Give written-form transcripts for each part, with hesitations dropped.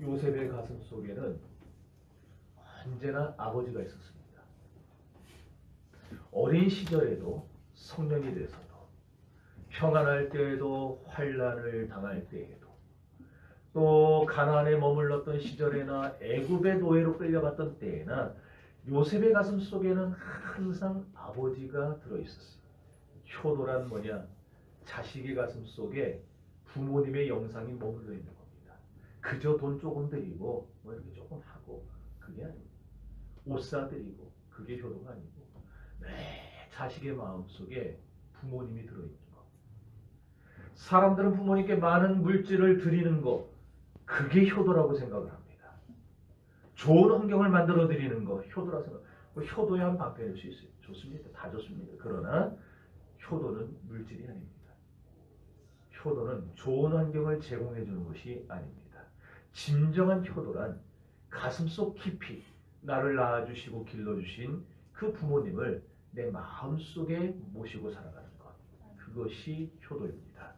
요셉의 가슴 속에는 언제나 아버지가 있었습니다. 어린 시절에도 성년이 돼서도 평안할 때에도 환난을 당할 때에도 또 가나안에 머물렀던 시절에나 애굽의 노예로 끌려갔던 때에나 요셉의 가슴 속에는 항상 아버지가 들어있었어요. 효도란 뭐냐? 자식의 가슴 속에 부모님의 영상이 머물러 있는 겁니다. 그저 돈 조금 드리고 뭐 이렇게 조금 하고 그게 아닙니다. 옷 사드리고 그게 효도가 아니고 매 자식의 마음속에 부모님이 들어있는 거. 사람들은 부모님께 많은 물질을 드리는 거 그게 효도라고 생각을 합니다. 좋은 환경을 만들어 드리는 거 효도라고 생각. 효도의 한 방편일 수 있어요. 좋습니다. 다 좋습니다. 그러나 효도는 물질이 아닙니다. 효도는 좋은 환경을 제공해 주는 것이 아닙니다. 진정한 효도란 가슴속 깊이 나를 낳아주시고 길러주신 그 부모님을 내 마음속에 모시고 살아가는 것. 그것이 효도입니다.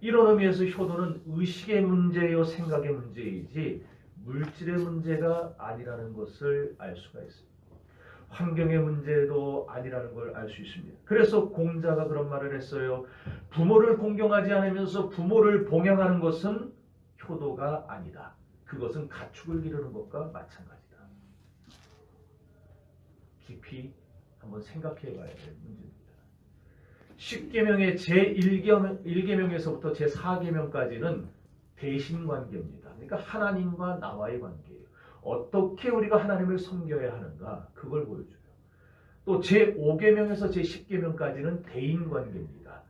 이런 의미에서 효도는 의식의 문제요 생각의 문제이지 물질의 문제가 아니라는 것을 알 수가 있습니다. 환경의 문제도 아니라는 걸 알 수 있습니다. 그래서 공자가 그런 말을 했어요. 부모를 공경하지 않으면서 부모를 봉양하는 것은 효도가 아니다. 그것은 가축을 기르는 것과 마찬가지다. 깊이 한번 생각해 봐야 될 문제입니다. 10계명의 제1계명에서부터 제4계명까지는 대신관계입니다. 그러니까 하나님과 나와의 관계예요. 어떻게 우리가 하나님을 섬겨야 하는가 그걸 보여줘요. 또 제5계명에서 제10계명까지는 대인관계입니다.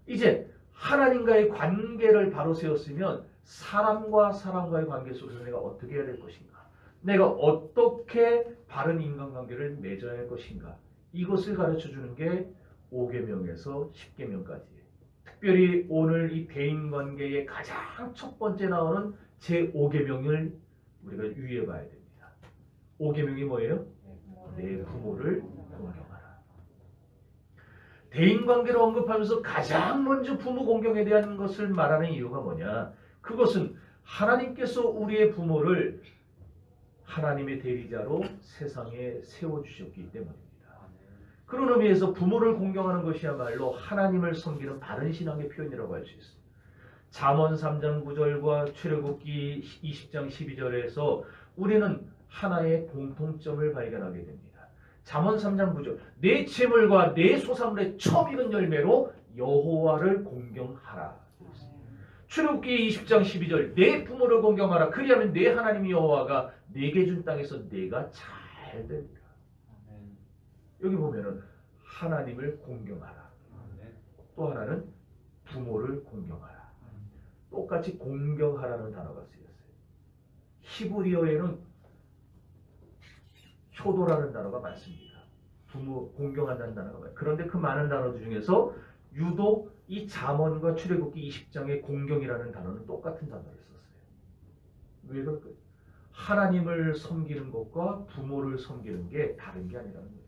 이제 하나님과의 관계를 바로 세웠으면 사람과 사람과의 관계 속에서 내가 어떻게 해야 될 것인가, 내가 어떻게 바른 인간관계를 맺어야 할 것인가, 이것을 가르쳐주는 게 5계명에서 10계명까지예요. 특별히 오늘 이 대인관계의 가장 첫 번째 나오는 제5계명을 우리가 유의해 봐야 됩니다. 5계명이 뭐예요? 내 부모를 공경하라. 대인관계를 언급하면서 가장 먼저 부모 공경에 대한 것을 말하는 이유가 뭐냐? 그것은 하나님께서 우리의 부모를 하나님의 대리자로 세상에 세워주셨기 때문입니다. 그런 의미에서 부모를 공경하는 것이야말로 하나님을 섬기는 바른 신앙의 표현이라고 할 수 있습니다. 잠언 3장 9절과 출애굽기 20장 12절에서 우리는 하나의 공통점을 발견하게 됩니다. 잠언 3장 9절 내 재물과 내 소산물의 처음 익은 열매로 여호와를 공경하라. 출애굽기 20장 12절 내 부모를 공경하라. 그리하면 내 하나님 여호와가 내게 준 땅에서 내가 잘 됩니다. 여기 보면은 하나님을 공경하라. 또 하나는 부모를 공경하라. 똑같이 공경하라는 단어가 쓰였어요. 히브리어에는 효도라는 단어가 많습니다. 부모 공경한다는 단어가 많아요. 그런데 그 많은 단어들 중에서 유독 이 잠언과 출애굽기 20장의 공경이라는 단어는 똑같은 단어를 썼어요. 왜 그럴까요? 하나님을 섬기는 것과 부모를 섬기는 게 다른 게 아니라는 거예요.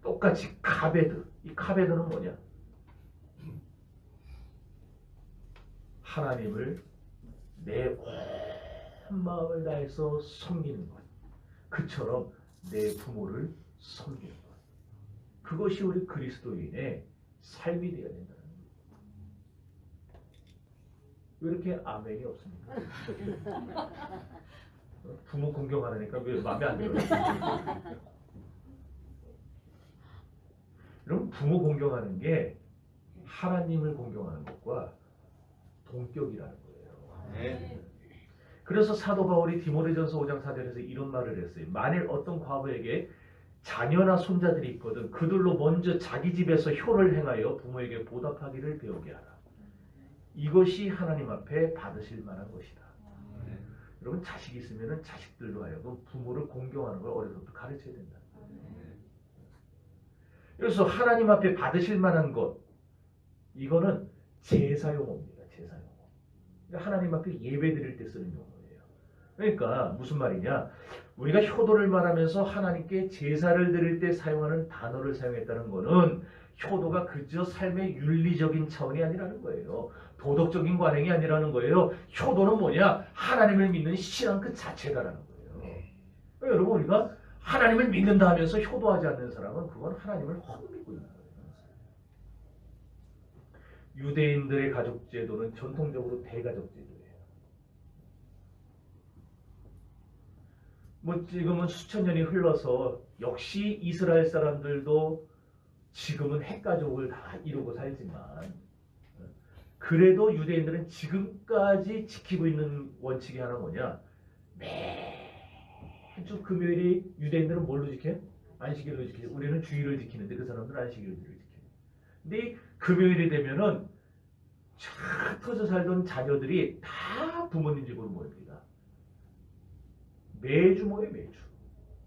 똑같이 카베드. 이 카베드는 뭐냐? 하나님을 내 온 마음을 다해서 섬기는 것. 그처럼 내 부모를 섬기는 것. 그것이 우리 그리스도인의 삶이 되어야 된다는 거예요. 왜 이렇게 아멘이 없습니까? 부모 공경하니까 왜 마음에 안 들어요? 여러분, 부모 공경하는 게 하나님을 공경하는 것과 동격이라는 거예요. 네. 그래서 사도 바울이 디모데전서 5장 4절에서 이런 말을 했어요. 만일 어떤 과부에게 자녀나 손자들이 있거든 그들로 먼저 자기 집에서 효를 행하여 부모에게 보답하기를 배우게 하라. 이것이 하나님 앞에 받으실 만한 것이다. 여러분, 자식이 있으면 자식들로 하여금 부모를 공경하는 걸 어려서부터 가르쳐야 된다. 그래서 하나님 앞에 받으실 만한 것, 이거는 제사용어입니다. 제사용어. 그러니까 하나님 앞에 예배 드릴 때 쓰는 용어예요. 그러니까 무슨 말이냐? 우리가 효도를 말하면서 하나님께 제사를 드릴 때 사용하는 단어를 사용했다는 것은 효도가 그저 삶의 윤리적인 차원이 아니라는 거예요. 도덕적인 관행이 아니라는 거예요. 효도는 뭐냐? 하나님을 믿는 신앙 그 자체다라는 거예요. 그러니까 여러분 우리가 하나님을 믿는다 하면서 효도하지 않는 사람은 그건 하나님을 헛믿고 있는 거예요. 유대인들의 가족 제도는 전통적으로 대가족 제도예요. 뭐 지금은 수천 년이 흘러서 역시 이스라엘 사람들도 지금은 핵가족을 다 이루고 살지만 그래도 유대인들은 지금까지 지키고 있는 원칙이 하나 뭐냐? 매주 금요일이 유대인들은 뭘로 지켜요? 안식일로 지켜요. 우리는 주일을 지키는데 그 사람들은 안식일을 지켜요. 근데 금요일이 되면은 쫙 터져 살던 자녀들이 다 부모님 집으로 모입니다. 매주 모여요.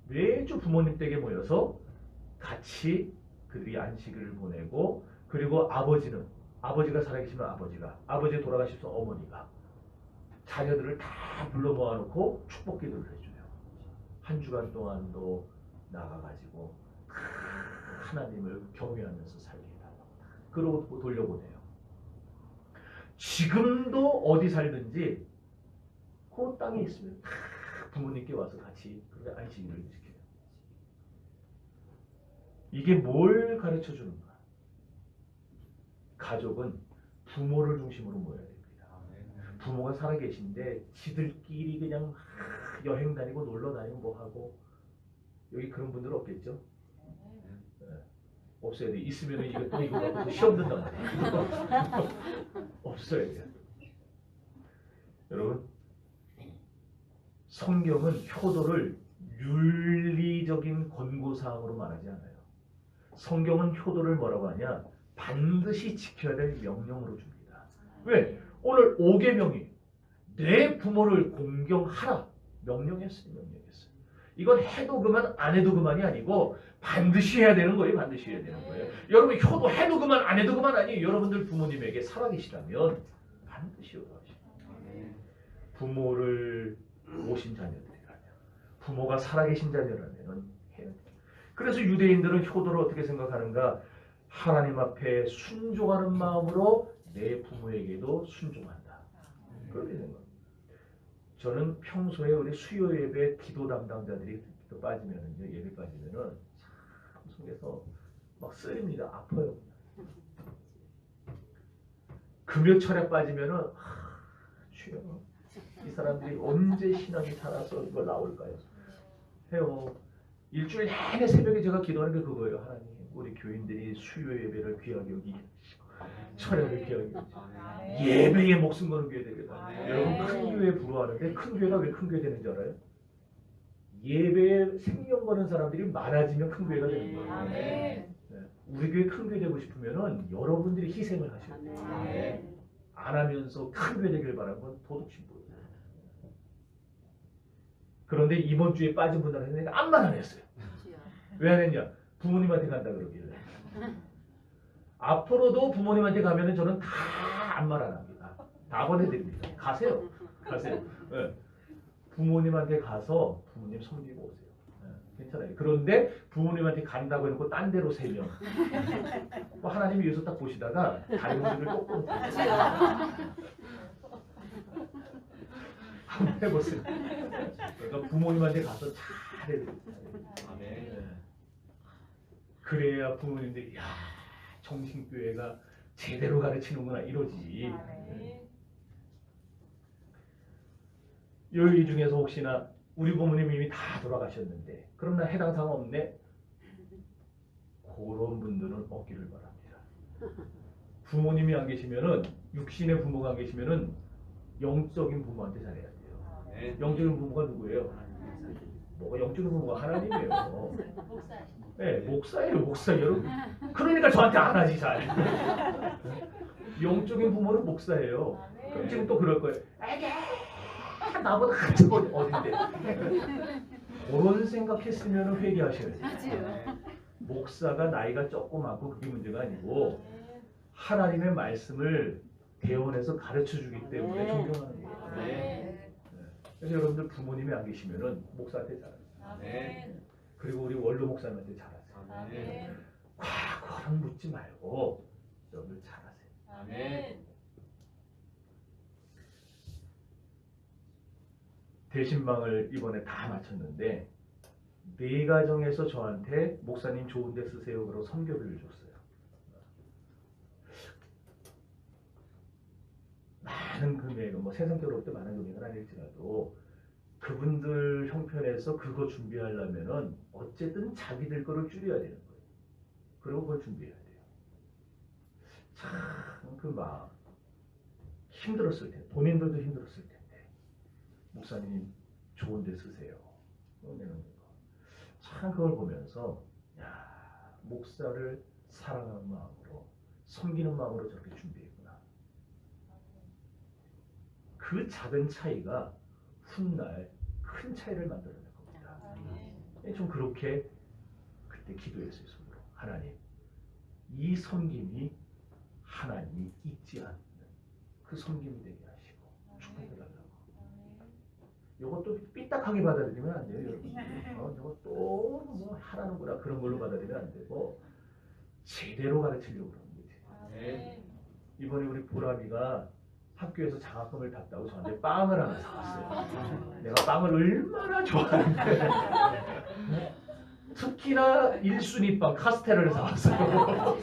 매주 부모님 댁에 모여서 같이 그들이 안식일을 보내고 그리고 아버지가 살아계시면 아버지가 돌아가셔서 어머니가 자녀들을 다 불러 모아놓고 축복 기도를 해줘요. 한 주간 동안도 나가가지고 하나님을 경외하면서 살게 해달라고. 그러고 돌려보내요. 지금도 어디 살든지 그 땅에 있으면 다 부모님께 와서 같이 안식일을 지켜요. 이게 뭘 가르쳐 주는가? 가족은 부모를 중심으로 모여야 됩니다. 부모가 살아계신데 지들끼리 그냥 여행 다니고 놀러 다니고 뭐 하고 여기 그런 분들 없겠죠? 네. 없어야 돼. 있으면 이거 갖고 시험 든단 말이에요. 없어야 돼요. 여러분 성경은 효도를 윤리적인 권고사항으로 말하지 않아요. 성경은 효도를 뭐라고 하냐? 반드시 지켜야 될 명령으로 줍니다. 왜? 오늘 5계명이 내 부모를 공경하라 명령했어요. 이건 해도 그만 안 해도 그만이 아니고 반드시 해야 되는 거예요. 반드시 해야 되는 거예요. 여러분 효도 해도 그만 안 해도 그만 아니에요. 여러분들 부모님에게 살아계시다면 반드시 효도하시고 부모를 모신 자녀들이라면 부모가 살아계신 자녀라면 해야 돼요. 그래서 유대인들은 효도를 어떻게 생각하는가? 하나님 앞에 순종하는 마음으로 내 부모에게도 순종한다. 그렇게 생각합니다. 저는 평소에 우리 수요 예배 기도 담당자들이 또 빠지면은요, 예배 빠지면은 참 속에서 막 쓰립니다. 아파요. 금요 철에 빠지면은 주여 이 사람들이 언제 신앙이 살아서 이걸 나올까요? 해요. 일주일 내내 새벽에 제가 기도하는 게 그거예요. 하나님, 우리 교인들이 수요 예배를 귀하게 여기게 하시고 철야를 귀하게 여기시고 예배에 목숨 거는 교회 되겠다. 여러분 큰 교회 부러워하는데 큰 교회가 왜 큰 교회 되는 줄 알아요? 예배에 생명 거는 사람들이 많아지면 큰 교회가 되는 거예요. 네. 우리 교회 큰 교회 되고 싶으면은 여러분들이 희생을 하셔야 돼요. 안 하면서 큰 교회 되길 바라는 건 도둑신부예요. 그런데 이번 주에 빠진 분들은 했는데 암만 안 했어요. 왜 안 했냐? 부모님한테 간다 그러길래. 앞으로도 부모님한테 가면은 저는 다 아무 말 안 합니다. 다 보내드립니다. 가세요. 네. 부모님한테 가서 부모님 섬기고 오세요. 네. 괜찮아요. 그런데 부모님한테 간다고 해놓고 딴 데로 3명. 뭐 하나님이 여기서 딱 보시다가 다른 분들을 똑바로 한번 해보세요. 그러니까 부모님한테 가서 잘해야 됩니다. 네. 그래야 부모님들이 야 정신교회가 제대로 가르치는구나 이러지. 여기 중에서 혹시나 우리 부모님이 이미 다 돌아가셨는데 그럼 나 해당 사항 없네? 그런 분들은 없기를 바랍니다. 부모님이 안 계시면은 육신의 부모가 안 계시면은 영적인 부모한테 잘해야 돼요. 영적인 부모가 누구예요? 뭐가 영적인 부모가 하나님이에요. 네, 목사예요, 목사 여러분. 그러니까 저한테 안 하지 잘. 영적인 부모는 목사예요. 그럼 지금 또 그럴 거예요. 에게 나보다 한참 어딘데. 그런 생각했으면 회개하셔야 돼요. 목사가 나이가 조금 많고 그게 문제가 아니고 하나님의 말씀을 대원해서 가르쳐주기 때문에 존경하는 거예요. 네. 그래서 여러분들 부모님이 안 계시면은 목사한테 잘하세요. 그리고 우리 원로 목사님한테 잘하세요. 과거는 묻지 말고 여러분들 잘하세요. 대신방을 이번에 다 마쳤는데 네 가정에서 저한테 목사님 좋은 데 쓰세요 그러고 선교비를 줬어요. 많은 금액은 뭐 세상적으로 때 많은 금액은 아닐지라도 그분들 형편에서 그거 준비하려면은 어쨌든 자기들 거를 줄여야 되는 거예요. 그리고 그걸 준비해야 돼요. 참 그 마음 힘들었을 텐데 본인들도 힘들었을 텐데 목사님 좋은 데 쓰세요. 참 그걸 보면서 야 목사를 사랑하는 마음으로 섬기는 마음으로 저렇게 준비했구나. 그 작은 차이가 훗날 큰 차이를 만들어낼 겁니다. 좀 그렇게 그때 기도했어요. 속으로. 하나님 이 섬김이 하나님이 잊지 않는 그 섬김이 되게 하시고 축복해달라고. 이것도 삐딱하게 받아들이면 안 돼요. 여러분. 이거 또 뭐 하라는구나 그런 걸로 받아들이면 안 되고 제대로 가르치려고 그러는 거지. 이번에 우리 보람이가 학교에서 장학금을 탔다고 저한테 빵을 하나 사왔어요. 내가 빵을 얼마나 좋아하는데 특히나 1순위 빵 카스테라를 사왔어요.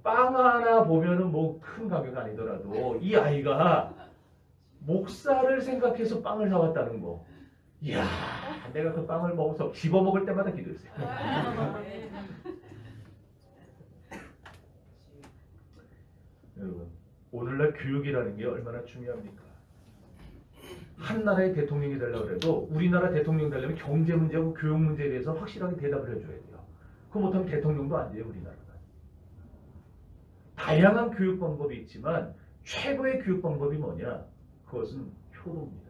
빵 하나 보면은 뭐 큰 가격 아니더라도 이 아이가 목사를 생각해서 빵을 사왔다는 거. 이야, 내가 그 빵을 먹어서 집어 먹을 때마다 기도했어요. 여러분, 오늘날 교육이라는 게 얼마나 중요합니까? 한 나라의 대통령이 되려고 해도 우리나라 대통령 되려면 경제 문제하고 교육 문제에 대해서 확실하게 대답을 해줘야 돼요. 그거 못하면 대통령도 안 돼요, 우리나라가. 다양한 교육 방법이 있지만 최고의 교육 방법이 뭐냐? 그것은 효도입니다.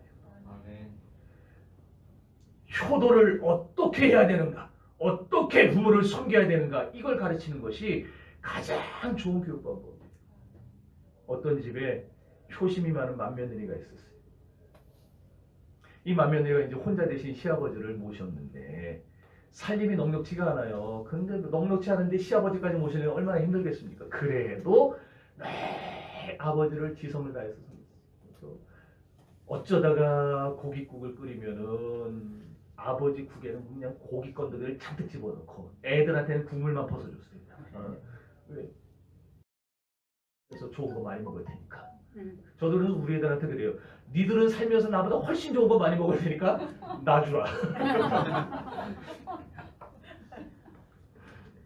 효도를 어떻게 해야 되는가? 어떻게 부모를 섬겨야 되는가? 이걸 가르치는 것이 가장 좋은 교육 방법이에요. 어떤 집에 효심이 많은 맏며느리가 있었어요. 이 맏며느리가 이제 혼자 대신 시아버지를 모셨는데 살림이 넉넉지가 않아요. 근데 넉넉지 않은데 시아버지까지 모시려면 얼마나 힘들겠습니까? 그래도 매 아버지를 지성을 다해서 섬겼어요. 어쩌다가 고깃국을 끓이면은 아버지 국에는 그냥 고기 건더기를 잔뜩 집어넣고 애들한테는 국물만 퍼서줬어요. 왜? 그래서 좋은 거 많이 먹을 테니까. 저도 그래서 우리 애들한테 그래요. 니들은 살면서 나보다 훨씬 좋은 거 많이 먹을 테니까 나 주라.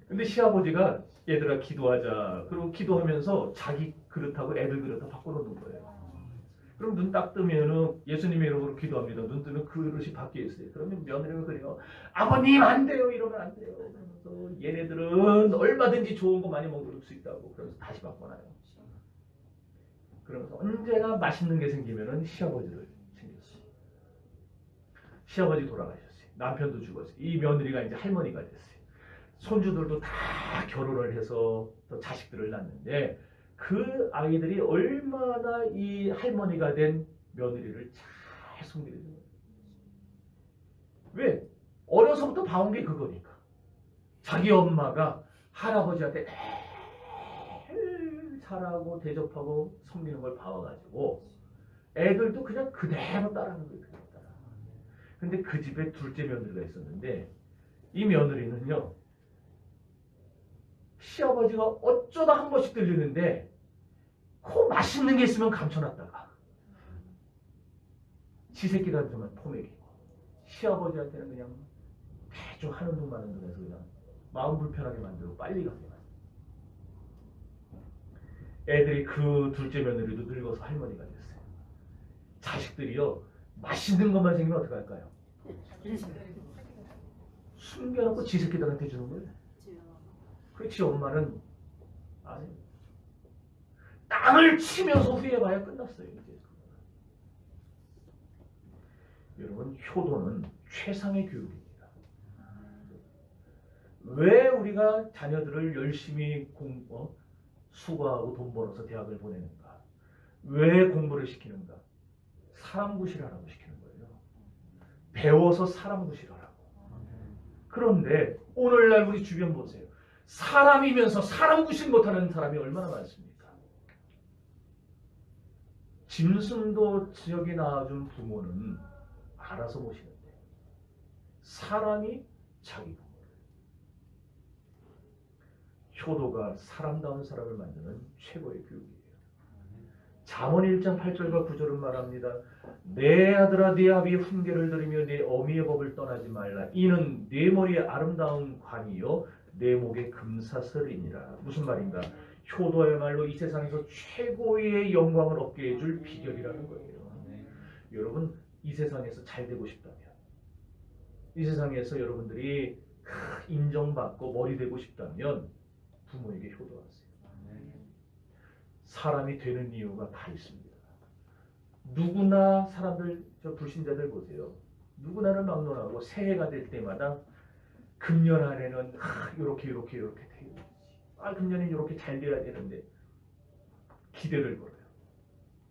근데 시아버지가 얘들아 기도하자. 그리고 기도하면서 자기 그릇하고 애들 그릇하고 바꿔놓는 거예요. 그럼 눈 딱 뜨면은 예수님의 이름으로 기도합니다. 눈 뜨면 그 그릇이 밖에 있어요. 그러면 며느리가 그래요. 아버님 안 돼요. 이러면 안 돼요. 그러면서 얘네들은 얼마든지 좋은 거 많이 먹을 수 있다고. 그러면서 다시 바꿔놔요. 그러면서 언제나 맛있는 게 생기면은 시아버지를 챙겼어요. 시아버지 돌아가셨어요. 남편도 죽었어요. 이 며느리가 이제 할머니가 됐어요. 손주들도 다 결혼을 해서 또 자식들을 낳는데 그 아이들이 얼마나 이 할머니가 된 며느리를 잘 섬기는 거예요. 왜? 어려서부터 봐온 게 그거니까. 자기 엄마가 할아버지한테 늘 잘하고 대접하고 섬기는 걸 봐와가지고 애들도 그냥 그대로 따라하는 거예요. 근데 그 집에 둘째 며느리가 있었는데 이 며느리는요. 시아버지가 어쩌다 한 번씩 들리는데 코 맛있는 게 있으면 감춰놨다가 지 새끼들한테만 포맥이고 시아버지한테는 그냥 대충 하는 둥 마는 둥 해서 그냥 마음 불편하게 만들고 빨리 가게 만들고 애들이 그 둘째 며느리도 늙어서 할머니가 됐어요. 자식들이요 맛있는 것만 생기면 어떡할까요? 숨겨놓고 지 새끼들한테 주는 거예요. 그렇지 엄마는 아니 땅을 치면서 후회해봐야 끝났어요. 이제. 여러분 효도는 최상의 교육입니다. 왜 우리가 자녀들을 열심히 수고하고 돈 벌어서 대학을 보내는가? 왜 공부를 시키는가? 사람 구실하라고 시키는 거예요. 배워서 사람 구실하라고. 그런데 오늘날 우리 주변 보세요. 사람이면서 사람 구실 못하는 사람이 얼마나 많습니까? 짐승도 지역에 낳아준 부모는 알아서 모시는데 사람이 자기 부모를, 효도가 사람다운 사람을 만드는 최고의 교육이에요. 잠언 1장 8절과 9절은 말합니다. 내 아들아 네 아비의 훈계를 들으며 내 어미의 법을 떠나지 말라. 이는 내 머리에 아름다운 관이요 내 목에 금사슬이니라. 무슨 말인가? 효도야말로 이 세상에서 최고의 영광을 얻게 해줄 비결이라는 거예요. 여러분 이 세상에서 잘 되고 싶다면, 이 세상에서 여러분들이 인정받고 머리 되고 싶다면 부모에게 효도하세요. 사람이 되는 이유가 다 있습니다. 누구나 사람들, 저 불신자들 보세요. 누구나를 막론하고 새해가 될 때마다 금년 안에는 이렇게 돼요. 금년이 이렇게 잘 돼야 되는데 기대를 걸어요.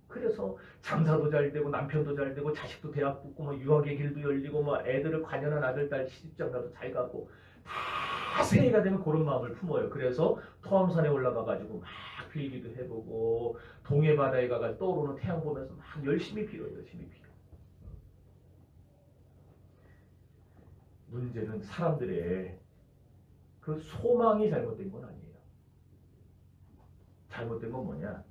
그래서 장사도 잘 되고 남편도 잘 되고 자식도 대학 붙고 뭐 유학의 길도 열리고 뭐 애들을 관연한 아들 딸 시집장가도 잘 가고 다 새해가 되면 그런 마음을 품어요. 그래서 토암산에 올라가 가지고 막 빌기도 해보고 동해 바다에 가서 떠오르는 태양 보면서 막 열심히 빌어요. 문제는 사람들의 그 소망이 잘못된 건 아니에요. 잘못된 건 뭐냐?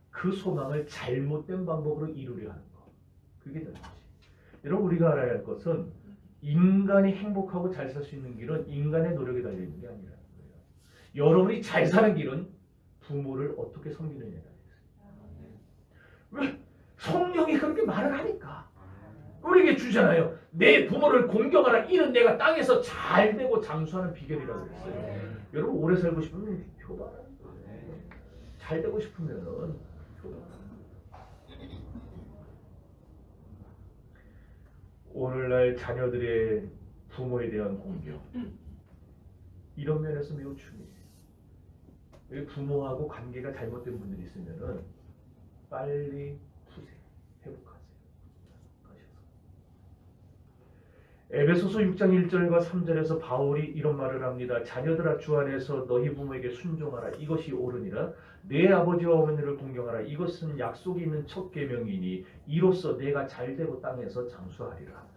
그 소망을 잘못된 방법으로 이루려 하는 거. 그게 잘못이지. 여러분 우리가 알아야 할 것은 인간이 행복하고 잘 살 수 있는 길은 인간의 노력에 달려있는 게 아니라는 거예요. 여러분이 잘 사는 길은 부모를 어떻게 섬기느냐에 달려있어요. 왜? 성령이 그렇게 말을 하니까. 우리에게 주잖아요. 내 부모를 공경하라. 이는 내가 땅에서 잘 되고 장수하는 비결이라고 그랬어요. 여러분 오래 살고 싶으면 효도하라. 잘 되고 싶으면 효도하라. 오늘날 자녀들의 부모에 대한 공경, 이런 면에서 매우 중요해요. 부모하고 관계가 잘못된 분들이 있으면은 빨리 푸세요. 회복하세요. 에베소서 6장 1절과 3절에서 바울이 이런 말을 합니다. 자녀들아 주 안에서 너희 부모에게 순종하라. 이것이 옳으니라. 내 아버지와 어머니를 공경하라. 이것은 약속이 있는 첫 계명이니 이로써 내가 잘되고 땅에서 장수하리라.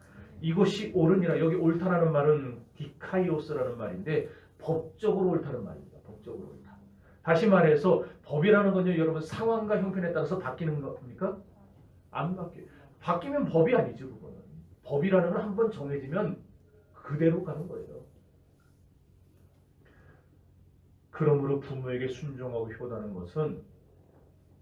이것이 옳으니라. 여기 옳다라는 말은 디카이오스라는 말인데 법적으로 옳다는 말입니다. 법적으로 옳다. 다시 말해서 법이라는 건요, 여러분 상황과 형편에 따라서 바뀌는 겁니까? 안 바뀌어요. 바뀌면 법이 아니죠. 그거는. 법이라는 건 한번 정해지면 그대로 가는 거예요. 그러므로 부모에게 순종하고 효도하는 것은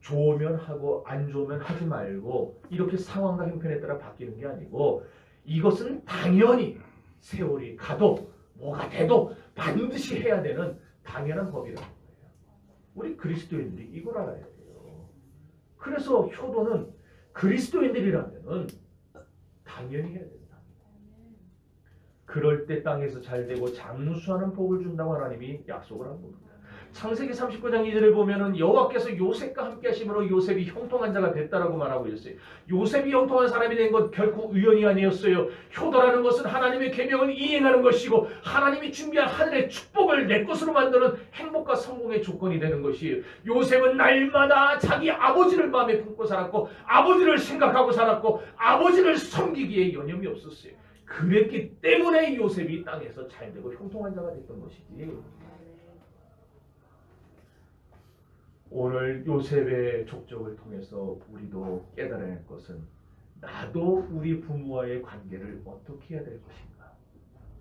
좋으면 하고 안 좋으면 하지 말고 이렇게 상황과 형편에 따라 바뀌는 게 아니고 이것은 당연히 세월이 가도 뭐가 돼도 반드시 해야 되는 당연한 법이라는 거예요. 우리 그리스도인들이 이걸 알아야 돼요. 그래서 효도는 그리스도인들이라면 당연히 해야 된다. 그럴 때 땅에서 잘되고 장수하는 복을 준다고 하나님이 약속을 한 겁니다. 창세기 39장 2절에 보면은 여호와께서 요셉과 함께 하심으로 요셉이 형통한 자가 됐다라고 말하고 있어요. 요셉이 형통한 사람이 된 것 결코 우연이 아니었어요. 효도라는 것은 하나님의 계명을 이행하는 것이고 하나님이 준비한 하늘의 축복을 내 것으로 만드는 행복과 성공의 조건이 되는 것이에요. 요셉은 날마다 자기 아버지를 마음에 품고 살았고 아버지를 생각하고 살았고 아버지를 섬기기에 여념이 없었어요. 그랬기 때문에 요셉이 땅에서 잘되고 형통한 자가 됐던 것이지. 오늘 요셉의 족적을 통해서 우리도 깨달아야 할 것은 나도 우리 부모와의 관계를 어떻게 해야 될 것인가,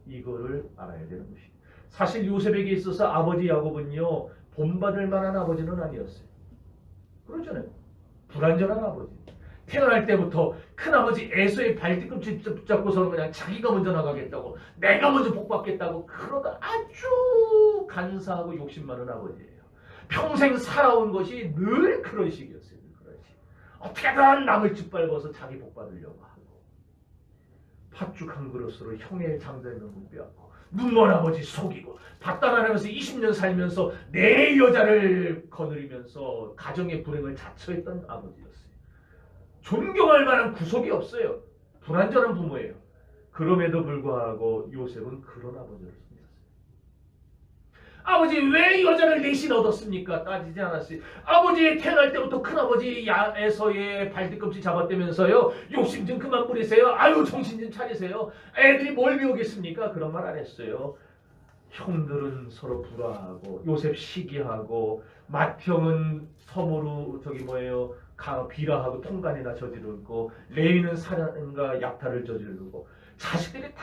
이거를 알아야 되는 것입니다. 사실 요셉에게 있어서 아버지 야곱은요 본받을 만한 아버지는 아니었어요. 그렇잖아요. 불완전한 아버지. 태어날 때부터 큰아버지 에서의 발뒤꿈치 붙잡고서는 그냥 자기가 먼저 나가겠다고, 내가 먼저 복받겠다고 그러다 아주 간사하고 욕심 많은 아버지예요. 평생 살아온 것이 늘 그런 식이었어요. 그런 식. 어떻게든 남을 짓밟아서 자기 복받으려고 하고, 팥죽 한 그릇으로 형의 장자명분 빼앗고, 눈먼 아버지 속이고, 밭다나면서 20년 살면서 내 여자를 거느리면서 가정의 불행을 자처했던 아버지였어요. 존경할 만한 구속이 없어요. 불완전한 부모예요. 그럼에도 불구하고 요셉은 그런 아버지를 섬겼어요. 아버지 왜 여자를 넷이 얻었습니까? 따지지 않았어요. 아버지 태어날 때부터 큰아버지 야에서의 발뒤꿈치 잡았다면서요. 욕심 좀 그만 부리세요. 아유 정신 좀 차리세요. 애들이 뭘 배우겠습니까? 그런 말 안 했어요. 형들은 서로 불화하고 요셉 시기하고 맏형은 서로로 비라하고 통간이나 저지르고 레위는 살인과 약탈을 저지르고 자식들이 다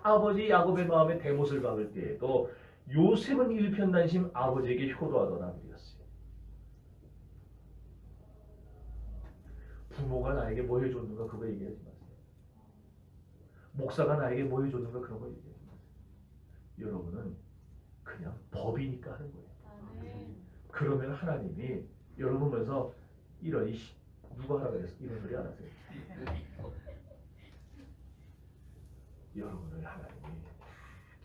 아버지 야곱의 마음에 대못을 박을 때에도 요셉은 일편단심 아버지에게 효도하던 아들이었어요. 부모가 나에게 뭐 해줬는가 그거 얘기하지 마세요. 목사가 나에게 뭐 해줬는가 그런 거 얘기하지 마세요. 여러분은 그냥 법이니까 하는 거예요. 그러면 하나님이 여러분 보면서 이런 누가 하라 그랬어? 이런 소리 안 하세요. 여러분을 하나님이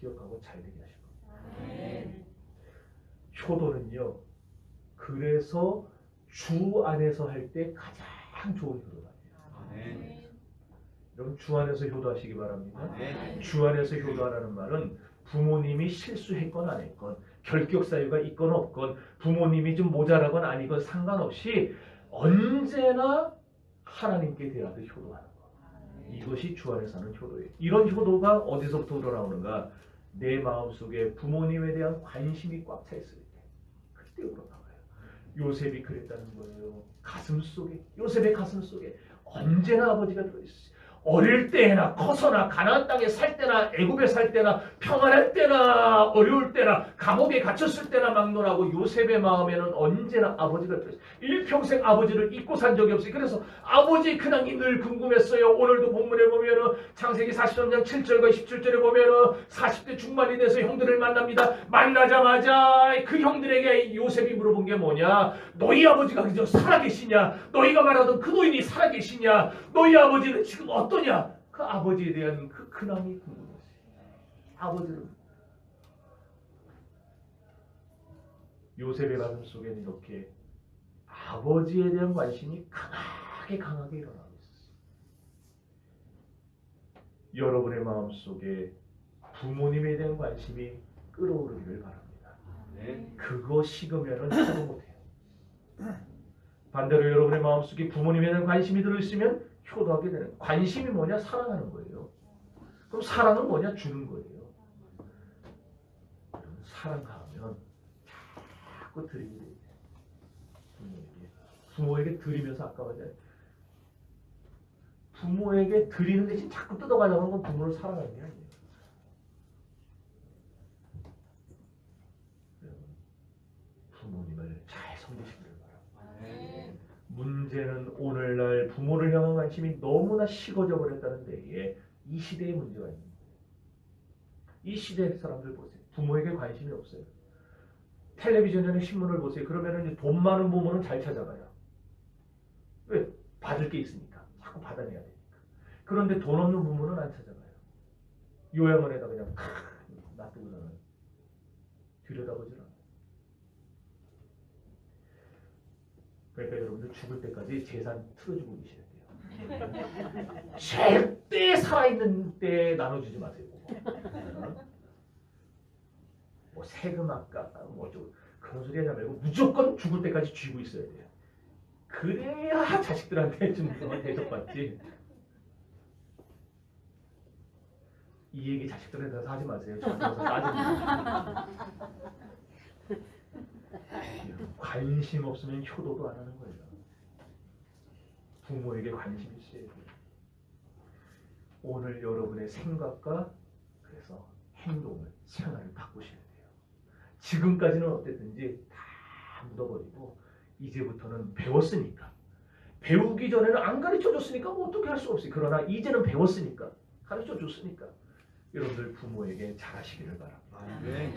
기억하고 잘 되게 하실 겁니다. 효도는요. 그래서 주 안에서 할 때 가장 좋은 효도가 돼요. 여러분 주 안에서 효도하시기 바랍니다. 주 안에서 효도하라는 말은 부모님이 실수했건 안 했건 결격 사유가 있건 없건 부모님이 좀 모자라건 아니건 상관없이 언제나 하나님께 대하여 효도하는 것. 이것이 주 안에서 하는 효도예요. 이런 효도가 어디서부터 우러나오는가? 내 마음속에 부모님에 대한 관심이 꽉 차 있을 때 그때 우러나와요. 요셉이 그랬다는 거예요. 요셉의 가슴 속에 언제나 아버지가 들어있어요. 어릴 때나 커서나 가나안 땅에 살 때나 애굽에 살 때나 평안할 때나 어려울 때나 감옥에 갇혔을 때나 막론하고 요셉의 마음에는 언제나 아버지가 들어있어요. 일평생 아버지를 잊고 산 적이 없어요. 그래서 아버지의 근황이 늘 궁금했어요. 오늘도 본문에 보면은 창세기 43장 7절과 17절에 보면은 40대 중반이 돼서 형들을 만납니다. 만나자마자 그 형들에게 요셉이 물어본 게 뭐냐? 너희 아버지가 그저 살아계시냐? 너희가 말하던 그 노인이 살아계시냐? 너희 아버지는 지금 어떠냐? 그 아버지에 대한 그 근황이 궁금했어요. 아버지는 요셉의 가슴 속에는 이렇게 아버지에 대한 관심이 강하게 일어나고 있었어요. 여러분의 마음속에 부모님에 대한 관심이 끓어오르기를 바랍니다. 그거 식으면 효도 못해요. 반대로 여러분의 마음속에 부모님에 대한 관심이 들어있으면 효도하게 되는. 관심이 뭐냐? 사랑하는 거예요. 그럼 사랑은 뭐냐? 주는 거예요. 사랑하면 자꾸 드리게 돼요. 부모에게 드리면서 아까워져요. 부모에게 드리는 대신 자꾸 뜯어가려고 하는 건 부모를 사랑하는 게 아니에요. 부모님을 잘 섬기시기를 바랍니다. 문제는 오늘날 부모를 향한 관심이 너무나 식어져 버렸다는 데에 이 시대의 문제가 있는 거예요. 이 시대의 사람들 보세요. 부모에게 관심이 없어요. 텔레비전이나 신문을 보세요. 그러면은 돈 많은 부모는 잘 찾아가요. 왜? 받을 게 있으니까. 자꾸 받아내야 되니까. 그런데 돈 없는 부모는 안 찾아가요. 요양원에다 그냥 놔두고서는 들여다보질 않아요. 그러니까 여러분들 죽을 때까지 재산 틀어주고 계셔야 돼요. 절대 살아있는 때 나눠주지 마세요. 뭐 세금 아까 뭐 좀 그런 소리 하지 말고 무조건 죽을 때까지 쥐고 있어야 돼요. 그래야 자식들한테 좀 대접받지. 이 얘기 자식들한테 가서 하지 마세요. 저한테 가서 따집니다. 관심 없으면 효도도 안 하는 거예요. 부모에게 관심이 있어야 돼요. 오늘 여러분의 생각과 그래서 행동을, 생활을 바꾸셔야 돼요. 지금까지는 어땠든지 다 묻어버리고 이제부터는 배웠으니까. 배우기 전에는 안 가르쳐줬으니까 뭐 어떻게 할 수 없어요. 그러나 이제는 배웠으니까, 가르쳐줬으니까 여러분들 부모에게 잘하시기를 바랍니다.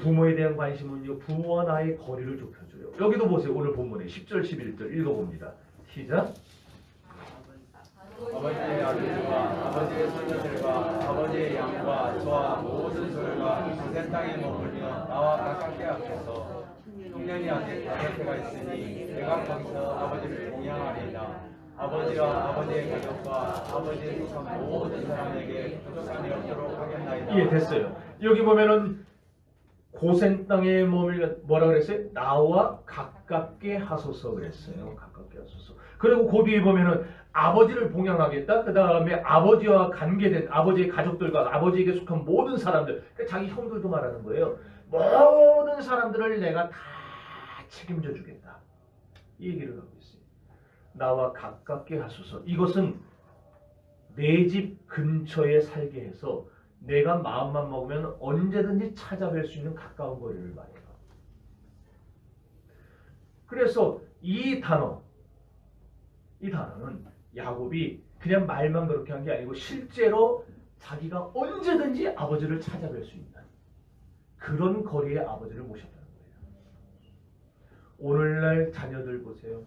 부모에 대한 관심은요, 부모와 나의 거리를 좁혀줘요. 여기도 보세요. 오늘 본문에 10절 11절 읽어봅니다. 시작. 아버지의 아들과 아버지의 손녀들과 아버지의 양과 저와 모든 소유가 전세 땅에 머물며 나와 가깝게 앞에서 흉년이 아직 5해가 있으니 내가 거기서 아버지를 공양하리이다. 아버지와 아버지의 가족과 아버지의 속한 모든 사람에게 부족함이 없도록 하겠나이다. 예, 됐어요. 여기 보면은 고센 땅에 머물러 뭐라 그랬어요? 나와 가깝게 하소서 그랬어요. 가깝게 하소서. 그리고 그 뒤에 보면은 아버지를 봉양하겠다. 그 다음에 아버지와 관계된 아버지의 가족들과 아버지에게 속한 모든 사람들, 그러니까 자기 형들도 말하는 거예요. 모든 사람들을 내가 다 책임져 주겠다. 이 얘기를 하고 있어요. 나와 가깝게 하소서. 이것은 내 집 근처에 살게 해서 내가 마음만 먹으면 언제든지 찾아뵐 수 있는 가까운 거리를 말해요. 그래서 이 단어는 야곱이 그냥 말만 그렇게 한 게 아니고 실제로 자기가 언제든지 아버지를 찾아뵐 수 있는 그런 거리에 아버지를 모셨다는 거예요. 오늘날 자녀들 보세요.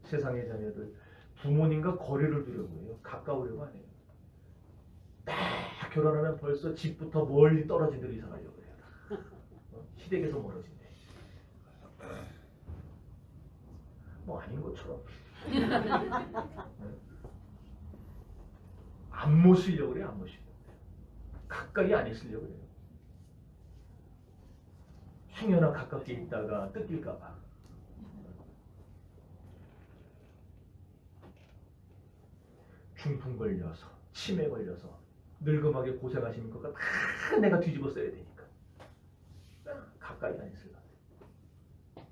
세상의 자녀들 부모님과 거리를 두려고 해요. 가까우려고 안 해요. 딱 결혼하면 벌써 집부터 멀리 떨어진 데로 이사 가려고 해요. 시댁에서 멀어진대. 뭐 아닌 것처럼. 안 모시려고 그래요. 안 모시려고 그래요. 가까이 안 있으려고 그래요. 흉년아 가깝게 있다가 뜯길까 봐. 중풍 걸려서 치매 걸려서 늙음하게 고생하시는 것과 다 내가 뒤집어 써야 되니까 가까이 안 있으려고 해요.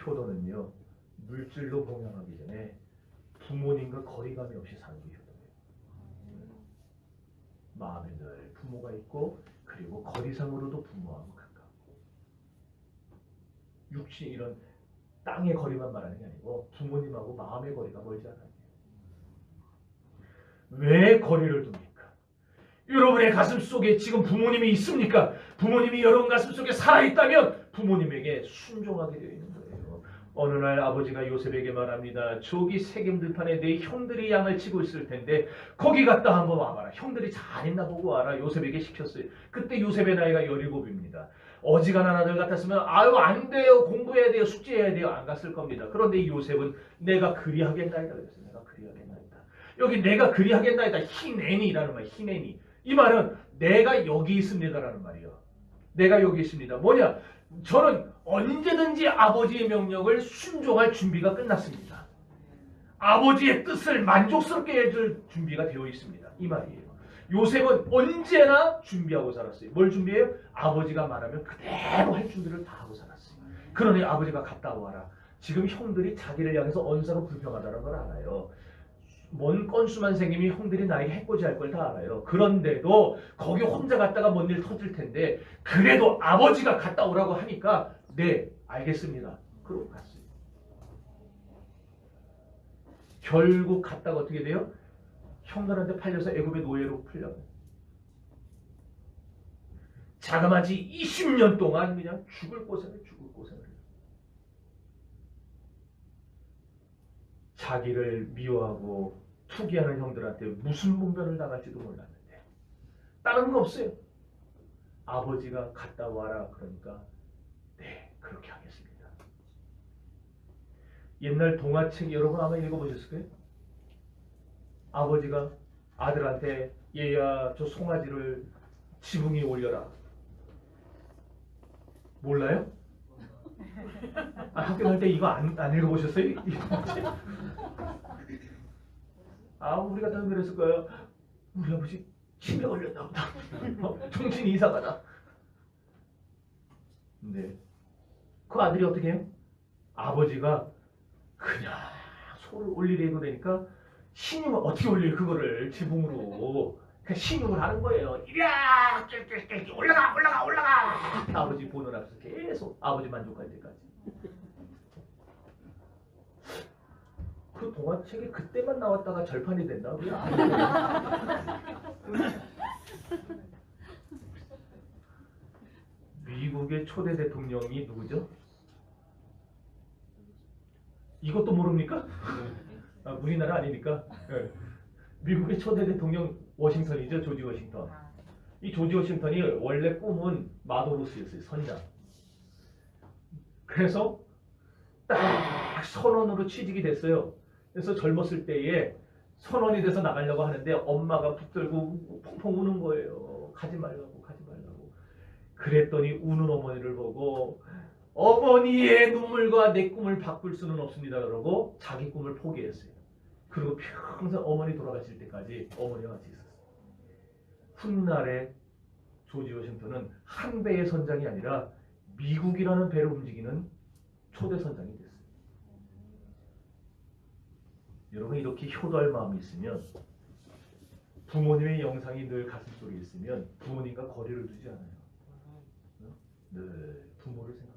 효도는요. 물질로 봉양하기 전에 부모님과 거리감이 없이 사는 게 효도예요. 마음에 늘 부모가 있고 그리고 거리상으로도 부모하고 가까워. 육신 이런 땅의 거리만 말하는 게 아니고 부모님하고 마음의 거리가 멀지 않아요. 왜 거리를 둡니까? 여러분의 가슴 속에 지금 부모님이 있습니까? 부모님이 여러분 가슴 속에 살아있다면 부모님에게 순종하게 되어 있는 거예요. 어느 날 아버지가 요셉에게 말합니다. 저기 세겜 들판에 내 형들이 양을 치고 있을 텐데 거기 갔다 한번 와봐라. 형들이 잘 있나 보고 와라. 요셉에게 시켰어요. 그때 요셉의 나이가 17입니다. 어지간한 아들 같았으면 아유 안 돼요. 공부해야 돼요. 숙제해야 돼요. 안 갔을 겁니다. 그런데 요셉은 내가 그리하겠나이다 그랬어요. 내가 그리하겠나이다. 여기 내가 그리하겠나이다. 히네니라는 말. 히네니. 이 말은 내가 여기 있습니다라는 말이에요. 내가 여기 있습니다. 뭐냐? 저는 언제든지 아버지의 명령을 순종할 준비가 끝났습니다. 아버지의 뜻을 만족스럽게 해줄 준비가 되어 있습니다. 이 말이에요. 요셉은 언제나 준비하고 살았어요. 뭘 준비해요? 아버지가 말하면 그대로 할 준비를 다 하고 살았어요. 그러니 아버지가 갔다 와라. 지금 형들이 자기를 향해서 언사로 불평하다는 걸 알아요. 뭔 건수만 생기면 형들이 나에게 해코지할 걸 다 알아요. 그런데도 거기 혼자 갔다가 뭔 일 터질 텐데 그래도 아버지가 갔다 오라고 하니까 네 알겠습니다. 그러고 갔어요. 결국 갔다가 어떻게 돼요? 형들한테 팔려서 애굽의 노예로 풀려요. 자그마치 20년 동안 그냥 죽을 고생을 해요. 자기를 미워하고 투기하는 형들한테 무슨 분별을 당할지도 몰랐는데 다른 거 없어요. 아버지가 갔다 와라 그러니까 네 그렇게 하겠습니다. 옛날 동화책 여러분 아마 읽어보셨을 거예요. 아버지가 아들한테 얘야 저 송아지를 지붕에 올려라. 몰라요? 학교 갈 때 이거 안 읽어보셨어요? 우리가 다 그랬을 거예요. 우리 아버지 치매 걸렸나 보다. 정신이 이상하다. 근데 그 아들이 어떻게 해요? 아버지가 그냥 소를 올리려고 되니까 신용을 어떻게 올릴 그거를 지붕으로 그냥 신용을 하는 거예요. 이야 올라가 아버지 보는 앞에서 계속 아버지 만족할 때까지. 그 동화책이 그때만 나왔다가 절판이 됐나? 미국의 초대 대통령이 누구죠? 이것도 모릅니까? 우리나라 아니니까. 네. 미국의 초대 대통령 워싱턴이죠. 조지 워싱턴. 이 조지 워싱턴이 원래 꿈은 마도로스였어요. 선장. 그래서 딱 선원으로 취직이 됐어요. 그래서 젊었을 때에 선원이 돼서 나가려고 하는데 엄마가 붙들고 펑펑 우는 거예요. 가지 말라고. 그랬더니 우는 어머니를 보고 어머니의 눈물과 내 꿈을 바꿀 수는 없습니다. 그러고 자기 꿈을 포기했어요. 그리고 평생 어머니 돌아가실 때까지 어머니와 같이 있었어요. 훗날에 조지 워싱턴은 한 배의 선장이 아니라 미국이라는 배를 움직이는 초대 선장이 됐어요. 여러분 이렇게 효도할 마음이 있으면 부모님의 영상이 늘 가슴속에 있으면 부모님과 거리를 두지 않아요. 늘 부모를 생각해요.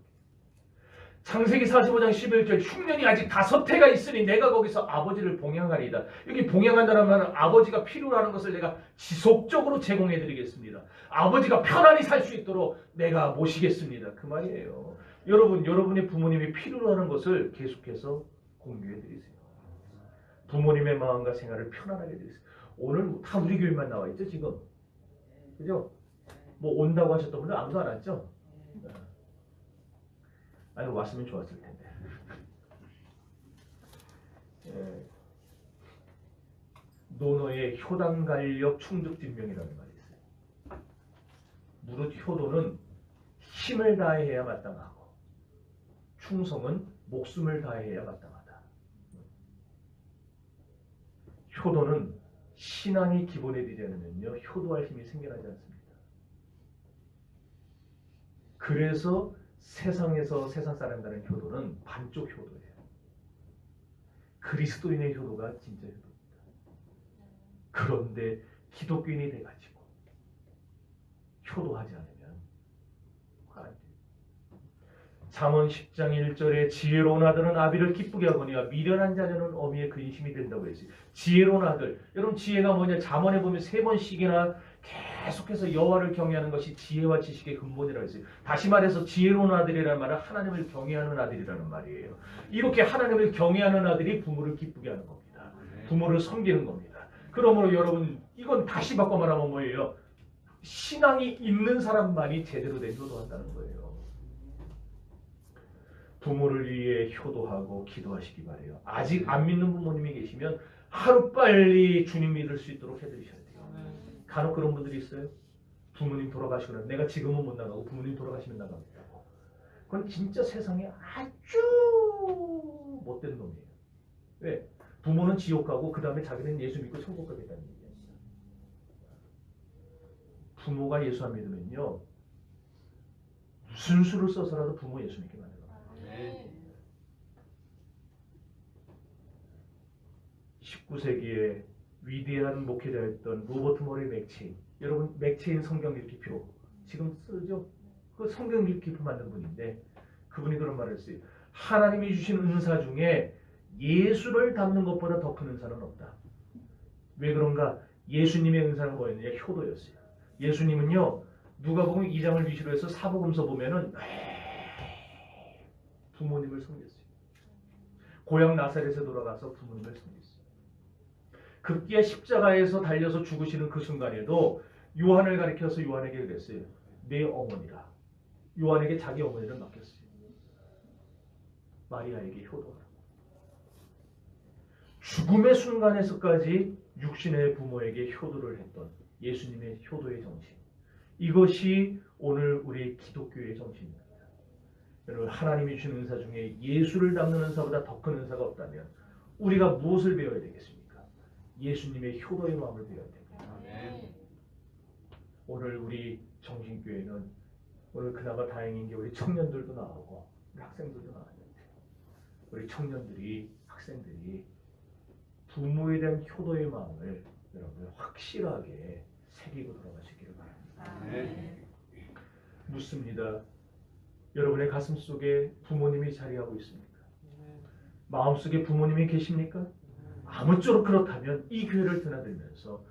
창세기 45장 11절 흉년이 아직 5해가 있으니 내가 거기서 아버지를 봉양하리이다. 여기 봉양한다는 말은 아버지가 필요로 하는 것을 내가 지속적으로 제공해 드리겠습니다. 아버지가 편안히 살 수 있도록 내가 모시겠습니다. 그 말이에요. 여러분의 부모님이 필요로 하는 것을 계속해서 공유해 드리세요. 부모님의 마음과 생활을 편안하게 드리세요. 오늘 다 우리 교회만 나와 있죠 지금. 그죠? 뭐 온다고 하셨던 분들 아무도 안 왔죠? 아니 왔으면 좋았을 텐데. 논어의 효단간력 충득진명이라는 말이 있어요. 무릇 효도는 힘을 다해야 마땅하고 충성은 목숨을 다해야 마땅하다. 효도는 신앙이 기본이 되지 않으면요 효도할 힘이 생겨나지 않습니다. 그래서 세상에서 세상 사람들은 효도는 반쪽 효도예요. 그리스도인의 효도가 진짜 효도입니다. 그런데 기독교인이 돼가지고 효도하지 않으면 안 돼요. 잠언 10장 1절에 지혜로운 아들은 아비를 기쁘게 하거니와 미련한 자녀는 어미의 근심이 된다고 했어요. 지혜로운 아들. 여러분 지혜가 뭐냐? 잠언에 보면 3번씩이나 계속해서 여호와를 경외하는 것이 지혜와 지식의 근본이라고 했어요. 다시 말해서 지혜로운 아들이라는 말은 하나님을 경외하는 아들이라는 말이에요. 이렇게 하나님을 경외하는 아들이 부모를 기쁘게 하는 겁니다. 부모를 섬기는 겁니다. 그러므로 여러분 이건 다시 바꿔 말하면 뭐예요? 신앙이 있는 사람만이 제대로 된 효도한다는 거예요. 부모를 위해 효도하고 기도하시기 바래요. 아직 안 믿는 부모님이 계시면 하루빨리 주님 믿을 수 있도록 해드리셔야 돼요. 간혹 그런 분들이 있어요. 부모님 돌아가시거나 내가 지금은 못 나가고 부모님 돌아가시면 나갑니다고. 그건 진짜 세상에 아주 못된 놈이에요. 왜? 부모는 지옥 가고 그 다음에 자기는 예수 믿고 천국 가겠다는 얘기예요. 부모가 예수 안 믿으면요 무슨 수를 써서라도 부모 예수 믿게 만들어요. 19세기에 위대한 목회자였던 로버트 머리 맥체인. 여러분 맥체인 성경 읽기표 지금 쓰죠? 그 성경 읽기표 만든 분인데 그분이 그런 말을 했어요. 하나님이 주신 은사 중에 예수를 닮는 것보다 더 큰 은사는 없다. 왜 그런가? 예수님의 은사는 뭐였느냐? 효도였어요. 예수님은요 누가복음 2장을 위시로 해서 사복음서 보면은 부모님을 섬겼어요. 고향 나사렛에 돌아가서 부모님을 섬겼어요. 급기야 십자가에서 달려서 죽으시는 그 순간에도 요한을 가리켜서 요한에게 그랬어요. 내 어머니라. 요한에게 자기 어머니를 맡겼어요. 마리아에게 효도하라. 죽음의 순간에서까지 육신의 부모에게 효도를 했던 예수님의 효도의 정신. 이것이 오늘 우리 기독교의 정신입니다. 여러분 하나님이 주신 은사 중에 예수를 닮는 은사보다 더 큰 은사가 없다면 우리가 무엇을 배워야 되겠습니까? 예수님의 효도의 마음을 배워야 됩니다. 오늘 우리 정신교회는 오늘 그나마 다행인 게 우리 청년들도 나오고 우리 학생들도 나왔는데 우리 청년들이 학생들이 부모에 대한 효도의 마음을 여러분 확실하게 새기고 돌아가시기를 바랍니다. 묻습니다. 여러분의 가슴 속에 부모님이 자리하고 있습니까? 마음속에 부모님이 계십니까? 아무쪼록 그렇다면 이 교회를 드나들면서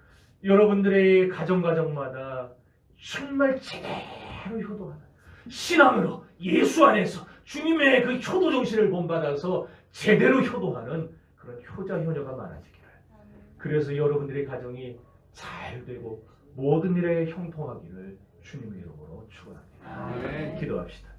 여러분들의 가정마다 정말 제대로 효도하는 신앙으로 예수 안에서 주님의 그 효도 정신을 본받아서 제대로 효도하는 그런 효자 효녀가 많아지기를. 그래서 여러분들의 가정이 잘 되고 모든 일에 형통하기를 주님의 이름으로 축원합니다. 기도합시다.